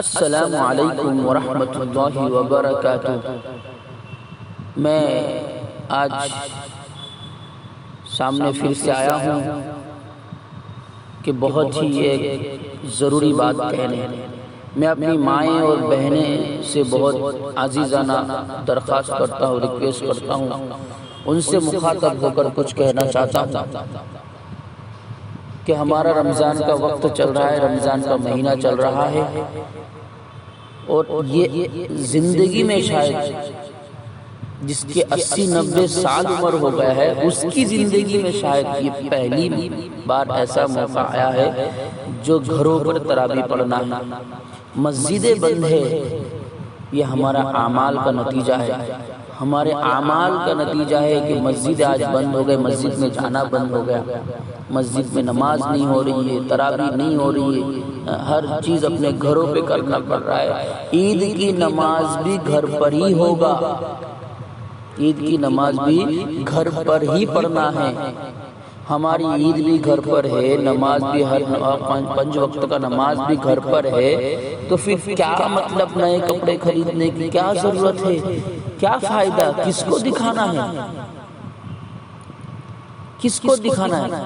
السلام علیکم ورحمۃ اللہ وبرکاتہ۔ میں آج سامنے پھر سے آیا ہوں کہ بہت ہی ایک ضروری بات کہنے۔ میں اپنی مائیں اور بہنیں سے بہت عزیزانہ درخواست کرتا ہوں، ریکویسٹ کرتا ہوں، ان سے مخاطب ہو کر کچھ کہنا چاہتا ہوں کہ ہمارا رمضان کا وقت چل رہا ہے، رمضان کا مہینہ چل رہا ہے، اور یہ زندگی میں شاید جس کے 80-90 سال عمر ہو گیا ہے، اس کی زندگی میں شاید یہ پہلی بار ایسا موقع آیا ہے جو گھروں پر تراویح پڑھنا ہے، مسجدیں بند ہے۔ یہ ہمارا اعمال کا نتیجہ ہے، ہمارے اعمال کا نتیجہ ہے کہ مسجد آج بند ہو گئے، مسجد میں جانا بند ہو گیا، مسجد میں نماز نہیں ہو رہی ہے، تراویح نہیں ہو رہی ہے، ہر چیز اپنے گھروں پہ کرنا پڑ رہا ہے۔ عید کی نماز بھی گھر پر ہی ہوگا، عید کی نماز بھی گھر پر ہی پڑھنا ہے۔ ہماری عید بھی گھر پر ہے، نماز بھی ہر 5 وقت کا نماز بھی گھر پر ہے، تو پھر کیا مطلب نئے کپڑے خریدنے کی کیا ضرورت ہے؟ کیا فائدہ؟ کس کو دکھانا ہے؟ کس کو دکھانا ہے؟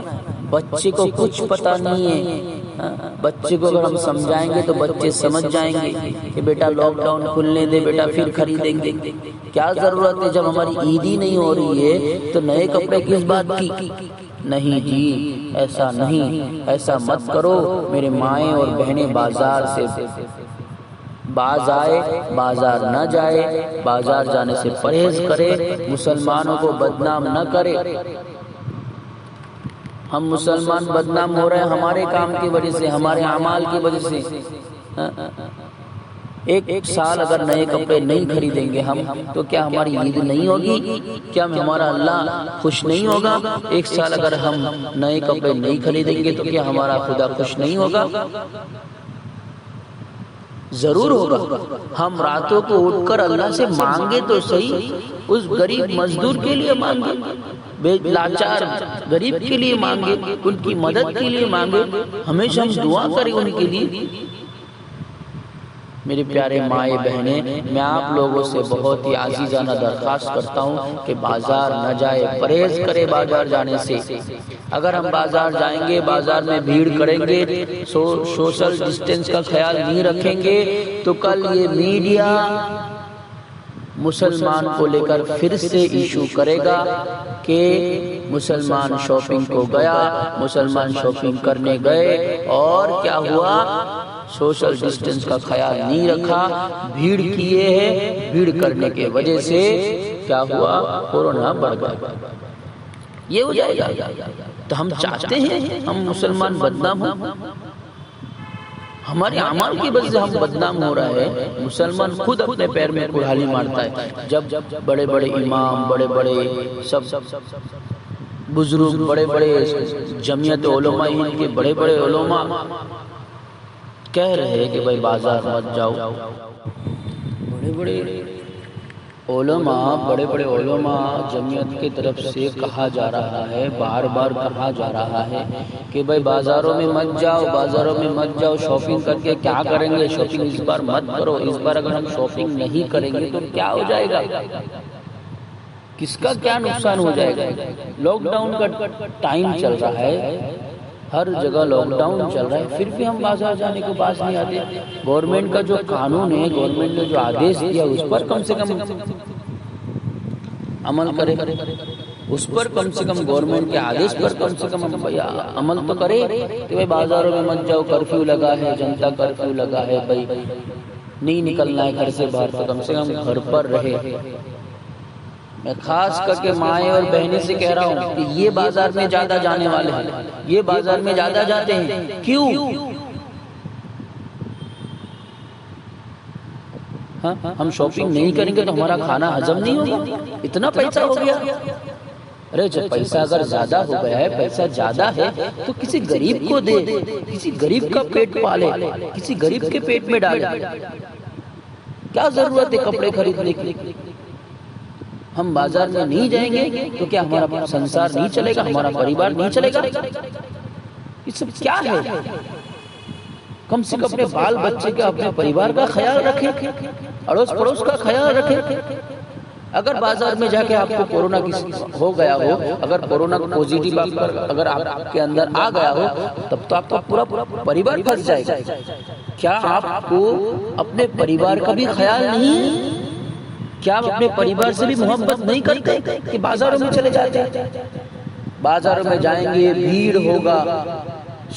بچے کو کچھ پتہ نہیں ہے۔ بچے کو اگر ہم سمجھائیں گے تو بچے سمجھ جائیں گے کہ بیٹا لاک ڈاؤن کھلنے دے، بیٹا پھر خریدیں گے۔ کیا ضرورت ہے؟ جب ہماری عید ہی نہیں ہو رہی ہے تو نئے کپڑے کس بات کی؟ نہیں جی، ایسا نہیں، ایسا مت کرو۔ میرے مائیں اور بہنیں بازار سے باز آئے، بازار نہ جائے، بازار جانے سے پرہیز کرے، مسلمانوں کو بدنام نہ کرے۔ ہم مسلمان بدنام ہو رہے ہیں ہمارے کام کی وجہ سے، ہمارے اعمال کی وجہ سے۔ ایک سال اگر نئے کپڑے نہیں خریدیں گے ہم تو کیا ہماری عید نہیں ہوگی؟ کیا ہمارا اللہ خوش نہیں ہوگا؟ ایک سال اگر ہم نئے کپڑے نہیں خریدیں گے تو کیا ہمارا خدا خوش نہیں ہوگا؟ ضرور ہوگا۔ ہم راتوں کو اٹھ کر اللہ سے مانگے تو صحیح، اس غریب مزدور کے لیے مانگے، بے لاچار غریب کے لیے مانگے، ان کی مدد کے لیے مانگے، ہمیشہ ہم دعا کریں ان کے لیے۔ میرے پیارے مائیں بہنیں، میں آپ لوگوں سے بہت ہی عزیزانہ درخواست کرتا ہوں کہ بازار نہ جائے، پرہیز کرے بازار جانے سے۔ اگر ہم بازار جائیں گے، بازار میں بھیڑ کریں گے، سوشل ڈسٹینس کا خیال نہیں رکھیں گے تو کل یہ میڈیا مسلمان کو لے کر پھر سے ایشو کرے گا کہ مسلمان شاپنگ کو گیا، مسلمان شاپنگ کرنے گئے اور کیا ہوا؟ سوشل ڈسٹینس کا خیال نہیں رکھا، بھیڑ کیے ہیں، بھیڑ کرنے کے وجہ سے کیا ہوا؟ کورونا بڑھ گیا۔ یہ ہو جائے گا تو ہم چاہتے ہیں ہم مسلمان بدنام ہوں؟ ہمارے اعمال کی وجہ سے ہم بدنام ہو رہے ہیں۔ مسلمان خود اپنے پیر میں کلہاڑی مارتا ہے جب بڑے بڑے امام، بڑے بڑے سب بزرگ، بڑے بڑے جمعیت علماء ہند کے بڑے بڑے علماء کہہ رہے ہیں کہ بھائی بازار مت جاؤ۔ بڑے بڑے علماء، بڑے بڑے علماء جمعیت کی طرف سے کہا جا رہا ہے، بار بار کہا جا رہا ہے کہ بھائی بازاروں میں مت جاؤ، بازاروں میں مت جاؤ، شاپنگ کر کے کیا کریں گے؟ شاپنگ اس بار مت کرو۔ اس بار اگر ہم شاپنگ نہیں کریں گے تو کیا ہو جائے گا؟ کس کا کیا نقصان ہو جائے گا؟ لاک ڈاؤن کا ٹائم چل رہا ہے، ہر جگہ لاک ڈاؤن چل رہا ہے، پھر بھی ہم بازار جانے کو باز نہیں آتے۔ گورنمنٹ کا جو قانون ہے، گورنمنٹ نے جو آدیش دیا اس پر کم سے کم عمل کرے، اس پر کم سے کم گورنمنٹ کے آدیش پر کم سے کم عمل تو کرے کہ بھائی بازاروں میں مت جاؤ، کرفیو لگا ہے، جنتا کرفیو لگا ہے، بھائی نہیں نکلنا ہے گھر سے باہر، تو کم سے کم گھر پر رہے۔ میں خاص کر کے مائیں اور بہنیں سے کہہ رہا ہوں کہ یہ بازار میں زیادہ جانے والے ہیں، یہ بازار میں زیادہ جاتے ہیں، کیوں؟ ہم شاپنگ نہیں کریں گے تو ہمارا کھانا ہضم نہیں ہوگا، اتنا پیسہ ہو گیا۔ ارے جب پیسہ اگر زیادہ ہو گیا ہے، پیسہ زیادہ ہے تو کسی غریب کو دے، کسی غریب کا پیٹ پالے، کسی غریب کے پیٹ میں ڈالے۔ کیا ضرورت ہے کپڑے خریدنے کی؟ ہم بازار میں نہیں جائیں گے تو کیا ہمارا سنسار نہیں چلے گا؟ ہمارا پریوار نہیں چلے گا؟ یہ سب کیا ہے؟ کم سے کم اپنے بال بچے کا، اپنے پریوار کا خیال رکھیں، اڑوس پڑوس کا خیال رکھیں۔ اگر بازار میں جا کے آپ کو کورونا ہو گیا ہو، اگر کورونا پوزیٹیو اگر آپ کے اندر آ گیا ہو، تب تو آپ کا پورا پریوار پھنس جائے گا۔ کیا آپ کو اپنے پریوار کا بھی خیال نہیں ہے؟ کیا آپ اپنے پریوار سے بھی محبت نہیں کرتے کہ بازاروں میں چلے جاتے ہیں؟ بازاروں میں جائیں گے، بھیڑ ہوگا،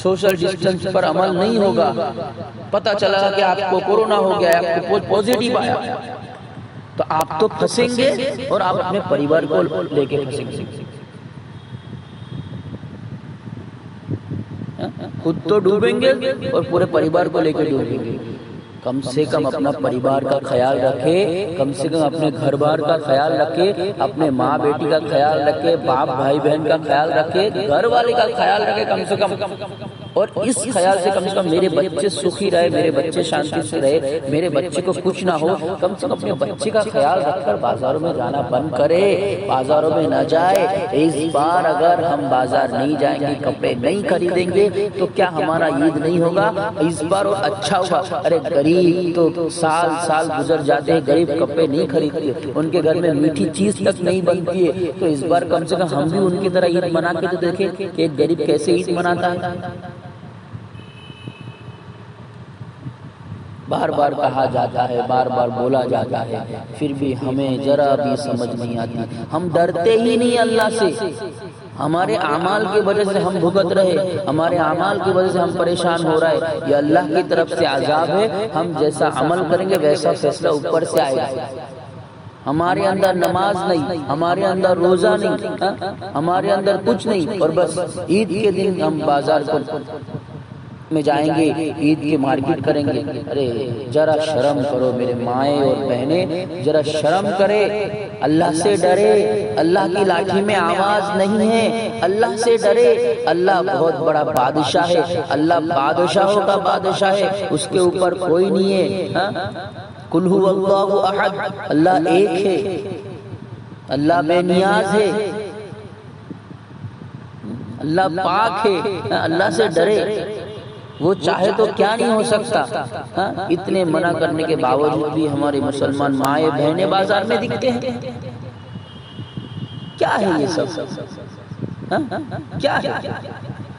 سوشل ڈسٹنس پر عمل نہیں ہوگا، پتہ چلا کہ آپ کو کورونا ہو گیا، آپ کو پوزیٹیو آیا، تو آپ تو پھنسیں گے اور آپ اپنے پریوار کو لے کے پھنسیں گے۔ خود تو ڈوبیں گے اور پورے پریوار کو لے کے ڈوبیں گے۔ کم سے کم اپنا پریوار کا خیال رکھے، کم سے کم اپنے گھر بار کا خیال رکھے، اپنے ماں بیٹی کا خیال رکھے، باپ بھائی بہن کا خیال رکھے، گھر والے کا خیال رکھے کم سے کم۔ اور اس خیال سے کم میرے بچے سخی رہے، میرے بچے شانتی سے رہے، میرے بچے کو کچھ نہ ہو، کم سے کم اپنے بچے کا خیال رکھ کر بازاروں میں جانا بند کرے، بازاروں میں نہ جائے۔ اس بار اگر ہم بازار نہیں جائیں گے، کپڑے نہیں خریدیں گے تو کیا ہمارا عید نہیں ہوگا؟ اس بار اور اچھا ہوگا۔ ارے غریب تو سال سال گزر جاتے ہیں، غریب کپڑے نہیں خریدتے، ان کے گھر میں میٹھی چیز تک نہیں بنتی ہے، تو اس بار کم سے کم ہم بھی ان کی طرح عید منا کے تو دیکھیں کہ ایک غریب کیسے عید مناتا ہے۔ بار بار کہا جاتا ہے، بار بار بولا جاتا ہے، پھر بھی ہمیں ذرا بھی سمجھ نہیں آتی۔ ہم ڈرتے ہی نہیں اللہ سے، ہمارے اعمال کی وجہ سے ہم بھگت رہے، ہمارے اعمال کی وجہ سے ہم پریشان ہو رہے، یہ اللہ کی طرف سے عذاب ہے۔ ہم جیسا عمل کریں گے ویسا فیصلہ اوپر سے آئے گا۔ ہمارے اندر نماز نہیں، ہمارے اندر روزہ نہیں، ہمارے اندر کچھ نہیں، اور بس عید کے دن ہم بازار میں جائیں گے، عید کی مارکیٹ کریں گے۔ ارے ذرا شرم کرو میرے مائیں اور بہنیں، ذرا شرم کرے، اللہ سے ڈرے۔ اللہ کی لاٹھی میں آواز نہیں ہے، اللہ سے ڈرے۔ اللہ بہت بڑا بادشاہ ہے، اللہ بادشاہوں کا بادشاہ ہے، اس کے اوپر کوئی نہیں ہے۔ قل هو اللہ احد، اللہ ایک ہے، اللہ بے نیاز ہے، اللہ پاک ہے۔ اللہ سے ڈرے، وہ چاہے تو کیا نہیں ہو سکتا۔ اتنے منع کرنے کے باوجود بھی ہمارے مسلمان مائیں بہنیں بازار میں دکھتے ہیں۔ کیا ہے یہ سب؟ کیا ہے؟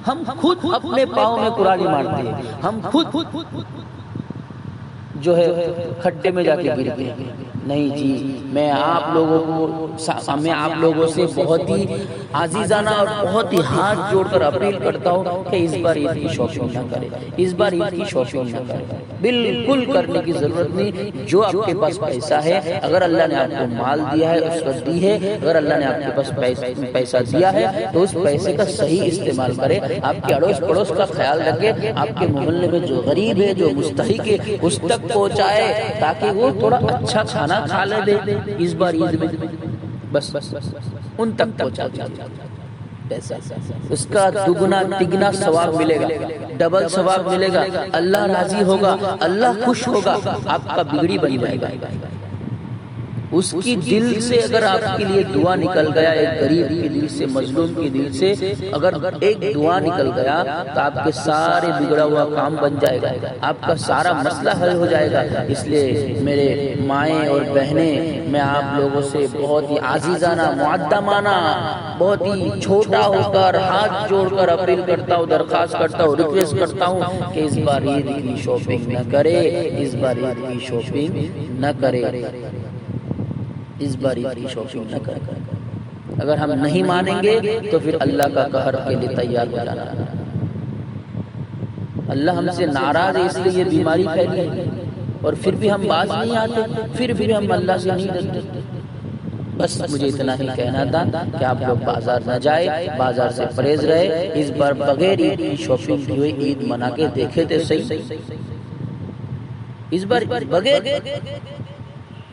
ہم خود اپنے پاؤں میں کرالی مارتے ہیں، ہم خود جو ہے کھڈے میں جا کے گرتے ہیں۔ نہیں جی، میں آپ لوگوں سے بہت ہی عزیزانہ اور بہت ہی ہاتھ جوڑ کر اپیل کرتا ہوں کہ اس بار عید کی شاپنگ نہ کریں، اس بار عید کی شاپنگ نہ کریں، بالکل کرنے کی ضرورت نہیں۔ جو آپ کے پاس پیسہ ہے، اگر اللہ نے آپ کو مال دیا ہے، عزت دی ہے، اگر اللہ نے آپ کے پاس پیسہ دیا ہے تو اس پیسے کا صحیح استعمال کرے۔ آپ کے اڑوس پڑوس کا خیال رکھے، آپ کے محلے میں جو غریب ہے، جو مستحق ہے، اس تک پہنچائے تاکہ وہ تھوڑا اچھا کھانا کھا لے دے اس بار عید میں، بس ان تک پہنچا دے۔ اس کا دگنا تگنا ثواب ملے گا، ڈبل ثواب ملے گا، اللہ راضی ہوگا، اللہ خوش ہوگا، آپ کا بگڑی بن جائے گا۔ اس کی دل سے اگر آپ کے لیے دعا نکل گیا، ایک غریب کے دل سے، مظلوم کے دل سے اگر ایک دعا نکل گیا تو آپ کے سارے بگڑا ہوا کام بن جائے گا، آپ کا سارا مسئلہ حل ہو جائے گا۔ اس لیے میرے مائیں اور بہنیں، میں آپ لوگوں سے بہت ہی عزیزانہ، معدمانہ، بہت ہی چھوٹا ہو کر ہاتھ جوڑ کر اپیل کرتا ہوں، درخواست کرتا ہوں، ریکویسٹ کرتا ہوں کہ اس بار عید کی شاپنگ نہ کرے، اس بار عید کی شاپنگ نہ کرے، اس بار عید کی شاپنگ نہ کریں۔ اگر ہم نہیں مانیں گے تو پھر اللہ کا قہر کے لیے تیار ہو جانا۔ اللہ ہم سے ناراض ہے، اس لیے یہ بیماری پھیلی ہے، اور پھر بھی ہم باز نہیں آتے، پھر بھی ہم اللہ سے نہیں ڈرتے۔ بس مجھے اتنا ہی کہنا تھا کہ آپ لوگ بازار نہ جائے، بازار سے پرہیز رہے۔ اس بار بغیر عید کی شاپنگ کی ہوئی عید منا کے دیکھے تھے صحیح، اس بار بغیر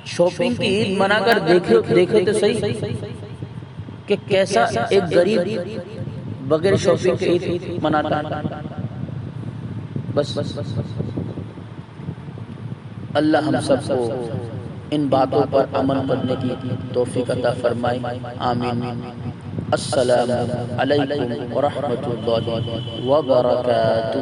شاپنگ کی عید منا کر دیکھے تو صحیح کہ کیسا ایک غریب بغیر شاپنگ کی عید مناتا ہے۔ بس اللہ ہم سب کو ان باتوں پر عمل کرنے کی توفیق عطا فرمائے، آمین۔ السلام علیکم ورحمۃ اللہ وبرکاتہ۔